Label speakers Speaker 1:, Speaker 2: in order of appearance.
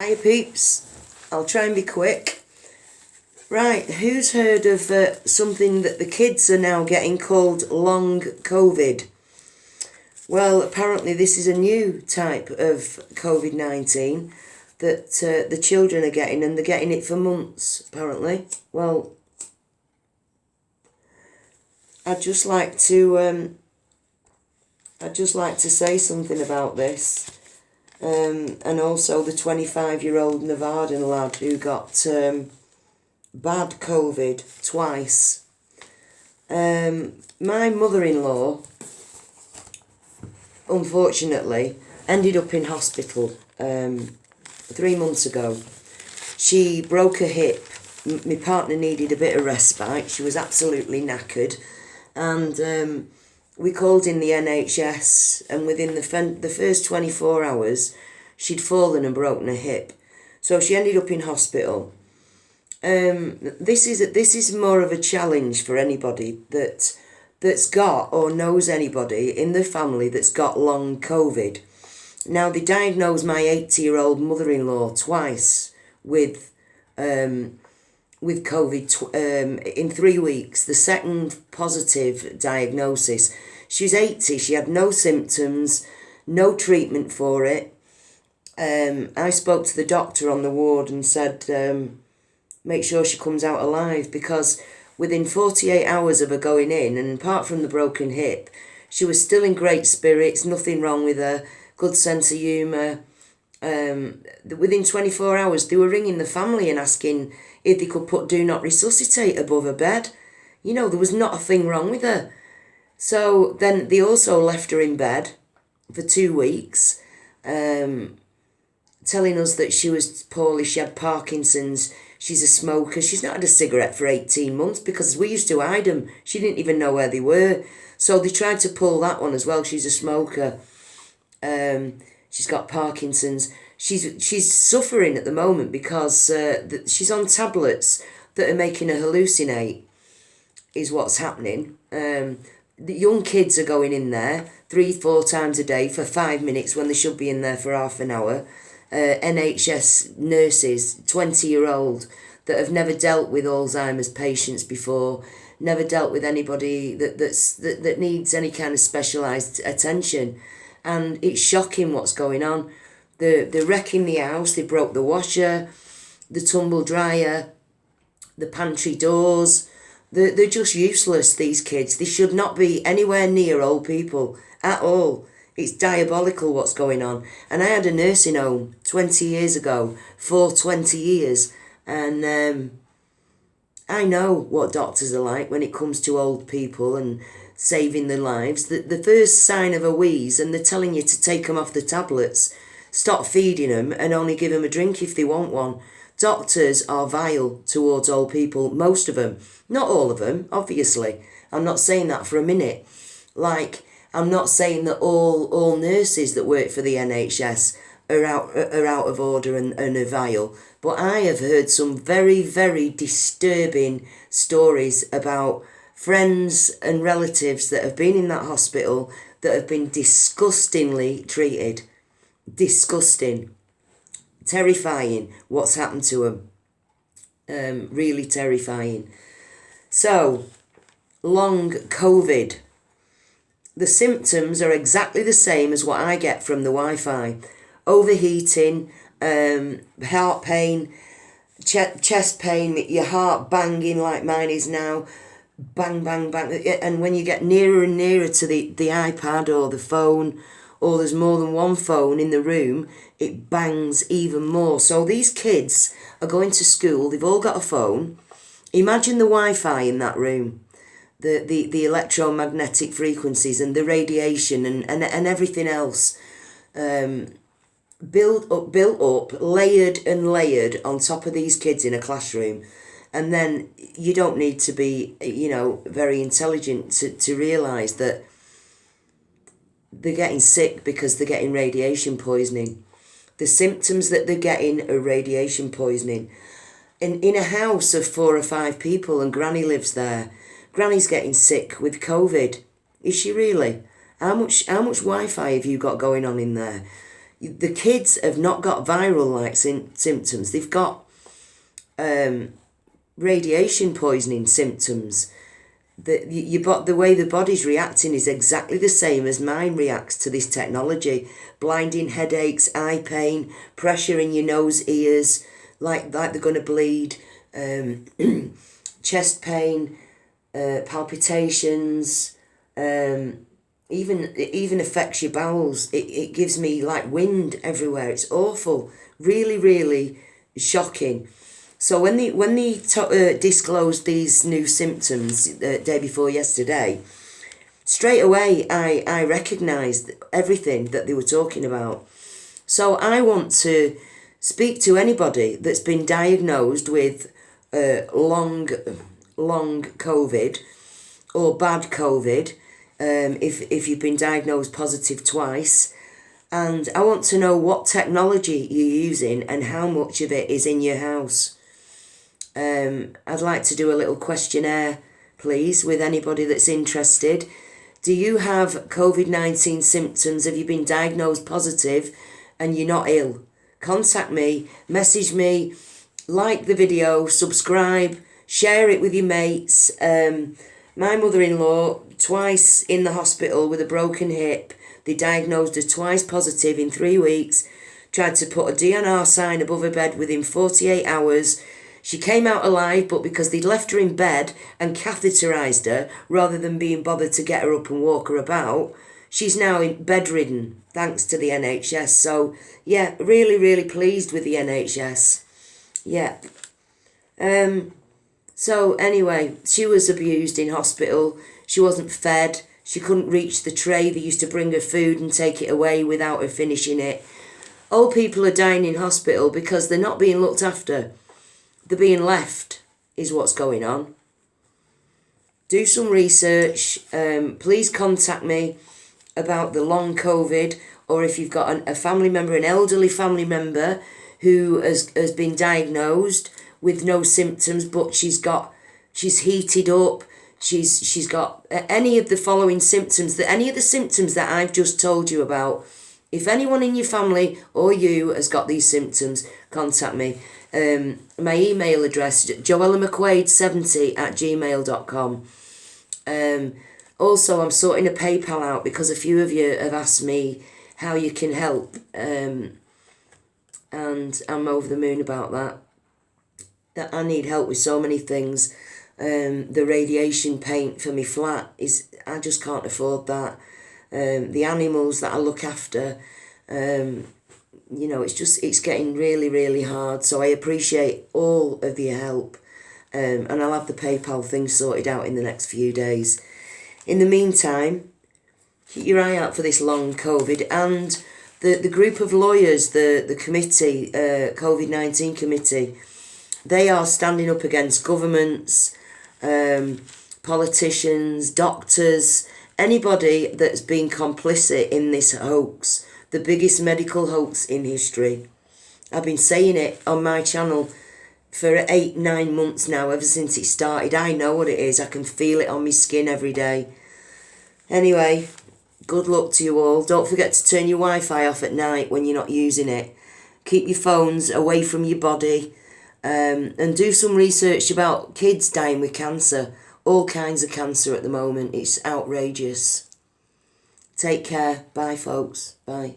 Speaker 1: Hiya peeps, I'll try and be quick. Right, who's heard of something that the kids are now getting called long COVID? Well, apparently this is a new type of COVID-19 that the children are getting, and they're getting it for months, apparently. Well, I'd just like to say something about this. And also the 25-year-old Nevadan lad who got bad COVID twice. My mother-in-law, unfortunately, ended up in hospital 3 months ago. She broke her hip. My partner needed a bit of respite. She was absolutely knackered. And we called in the NHS, and within the first 24 hours, she'd fallen and broken her hip. So she ended up in hospital. This is more of a challenge for anybody that's got or knows anybody in the family that's got long COVID. Now, they diagnosed my 80-year-old mother-in-law twice with COVID in 3 weeks. The second positive diagnosis. She's 80, she had no symptoms, no treatment for it. I spoke to the doctor on the ward and said, make sure she comes out alive, because within 48 hours of her going in, and apart from the broken hip, she was still in great spirits, nothing wrong with her, good sense of humour. Within 24 hours, they were ringing the family and asking if they could put do not resuscitate above her bed. You know, there was not a thing wrong with her. So then they also left her in bed for 2 weeks, telling us that she was poorly, she had Parkinson's, she's a smoker. She's not had a cigarette for 18 months because we used to hide them. She didn't even know where they were. So they tried to pull that one as well. She's a smoker. She's got Parkinson's. She's suffering at the moment because she's on tablets that are making her hallucinate, is what's happening. The young kids are going in there 3-4 times a day for 5 minutes when they should be in there for half an hour. NHS nurses, 20-year-old, that have never dealt with Alzheimer's patients before, never dealt with anybody that needs any kind of specialised attention. And it's shocking what's going on. They're wrecking the house. They broke the washer, the tumble dryer, the pantry doors. They're just useless, these kids. They should not be anywhere near old people at all. It's diabolical what's going on. And I had a nursing home 20 years ago, for 20 years. And I know what doctors are like when it comes to old people and saving their lives. The first sign of a wheeze, and they're telling you to take them off the tablets, stop feeding them, and only give them a drink if they want one. Doctors are vile towards old people, most of them. Not all of them, obviously. I'm not saying that for a minute. Like, I'm not saying that all nurses that work for the NHS are out of order and are vile. But I have heard some very, very disturbing stories about friends and relatives that have been in that hospital that have been disgustingly treated. Disgusting. Terrifying what's happened to them. Really terrifying. So, long COVID. The symptoms are exactly the same as what I get from the Wi-Fi. Overheating, heart pain, chest pain, your heart banging like mine is now. Bang, bang, bang. And when you get nearer and nearer to the iPad or the phone, or there's more than one phone in the room, it bangs even more. So these kids are going to school, they've all got a phone. Imagine the Wi-Fi in that room. The electromagnetic frequencies and the radiation and everything else built up, layered and layered on top of these kids in a classroom. And then you don't need to be, very intelligent to realise that they're getting sick because they're getting radiation poisoning. The symptoms that they're getting are radiation poisoning. In a house of 4 or 5 people, and Granny lives there, Granny's getting sick with COVID. Is she really? How much Wi-Fi have you got going on in there? The kids have not got viral-like symptoms. They've got radiation poisoning symptoms. The way the body's reacting is exactly the same as mine reacts to this technology. Blinding headaches, eye pain, pressure in your nose, ears, like they're going to bleed, chest pain, palpitations, it even affects your bowels. It gives me like wind everywhere. It's awful. Really, really shocking. So when they disclosed these new symptoms the day before yesterday, straight away I recognised everything that they were talking about. So I want to speak to anybody that's been diagnosed with long COVID or bad COVID, if you've been diagnosed positive twice. And I want to know what technology you're using and how much of it is in your house. I'd like to do a little questionnaire, please, with anybody that's interested. Do you have COVID-19 symptoms? Have you been diagnosed positive and you're not ill? Contact me, message me, like the video, subscribe, share it with your mates. My mother-in-law, twice in the hospital with a broken hip. They diagnosed her twice positive in 3 weeks, tried to put a DNR sign above her bed within 48 hours. She came out alive, but because they'd left her in bed and catheterised her, rather than being bothered to get her up and walk her about, she's now bedridden, thanks to the NHS. So, yeah, really, really pleased with the NHS. Yeah. So, anyway, she was abused in hospital. She wasn't fed. She couldn't reach the tray. They used to bring her food and take it away without her finishing it. Old people are dying in hospital because they're not being looked after. They're being left, is what's going on. Do some research. Please contact me about the long COVID, or if you've got a family member, an elderly family member who has been diagnosed with no symptoms, but she's heated up, she's got any of the following symptoms, any of the symptoms that I've just told you about. If anyone in your family or you has got these symptoms, contact me. My email address, joellamcquaid70@gmail.com. Also, I'm sorting a PayPal out because a few of you have asked me how you can help, and I'm over the moon about that. That I need help with so many things. The radiation paint for my flat I just can't afford that. The animals that I look after, it's getting really, really hard. So I appreciate all of your help. And I'll have the PayPal thing sorted out in the next few days. In the meantime, keep your eye out for this long COVID, and the group of lawyers, the committee, COVID-19 committee, they are standing up against governments, politicians, doctors, anybody that's been complicit in this hoax, the biggest medical hoax in history. I've been saying it on my channel for 8-9 months now, ever since it started. I know what it is. I can feel it on my skin every day. Anyway, good luck to you all. Don't forget to turn your Wi-Fi off at night when you're not using it. Keep your phones away from your body. And do some research about kids dying with cancer. All kinds of cancer at the moment. It's outrageous. Take care. Bye, folks. Bye.